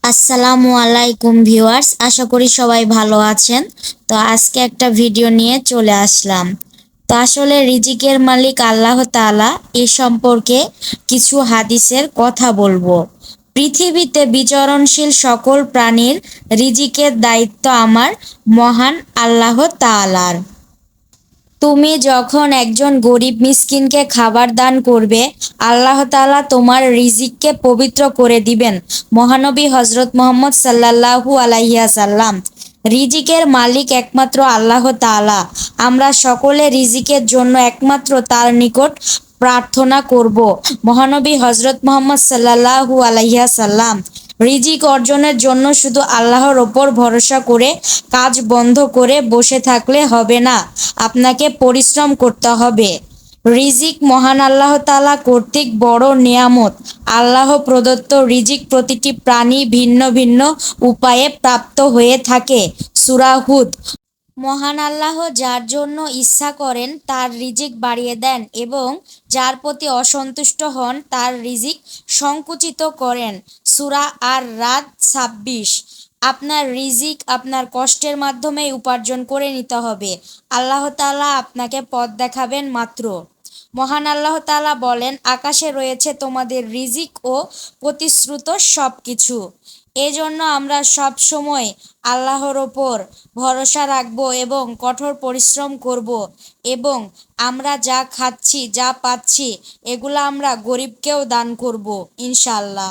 আসসালামু আলাইকুম ভিউয়ার্স, আশা করি সবাই ভালো আছেন। তো আজকে একটা ভিডিও নিয়ে চলে আসলাম। তো আসলে রিজিকের মালিক আল্লাহ তাআলা এ সম্পর্কে কিছু হাদিসের কথা বলবো। পৃথিবীতে বিচরণশীল সকল প্রাণীর রিজিকের দায়িত্ব আমার মহান আল্লাহ তাআলার। তুমি যখন একজন গরিব মিসকিনকে খাবার দান করবে, আল্লাহ তাআলা তোমার রিজিককে পবিত্র করে দিবেন। মহানবী হজরত মোহাম্মদ সাল্লাল্লাহু আলাইহি সাল্লাম। রিজিকের মালিক একমাত্র আল্লাহ তাআলা। আমরা সকলে রিজিকের জন্য একমাত্র তার নিকট প্রার্থনা করব। মহানবী হজরত মোহাম্মদ সাল্লাল্লাহু আলাইহি সাল্লাম। রিজিক অর্জনের জন্য শুধু আল্লাহর ওপর ভরসা করে কাজ বন্ধ করে বসে থাকলে হবে না, আপনাকে পরিশ্রম করতে হবে। রিজিক মহান আল্লাহ তাআলা কর্তৃক বড় নেয়ামত। আল্লাহ প্রদত্ত রিজিক প্রতিটি প্রাণী ভিন্ন ভিন্ন উপায়ে প্রাপ্ত হয়ে থাকে। সূরা হুদ। মহান আল্লাহ যার জন্য ইচ্ছা করেন তার রিজিক বাড়িয়ে দেন এবং যার প্রতি অসন্তুষ্ট হন তার রিজিক সংকুচিত করেন। সূরা আর রাদ ২৬। আপনার রিজিক আপনার কষ্টের মাধ্যমেই উপার্জন করে নিতে হবে। আল্লাহ তাআলা আপনাকে পথ দেখাবেন মাত্র। মহান আল্লাহ তাআলা বলেন, আকাশে রয়েছে তোমাদের রিজিক ও প্রতিশ্রুত সব কিছু। এজন্য আমরা সব সময় আল্লাহর ওপর ভরসা রাখবো এবং কঠোর পরিশ্রম করব এবং আমরা যা খাচ্ছি যা পাচ্ছি এগুলো আমরা গরিবকেও দান করব ইনশাআল্লাহ।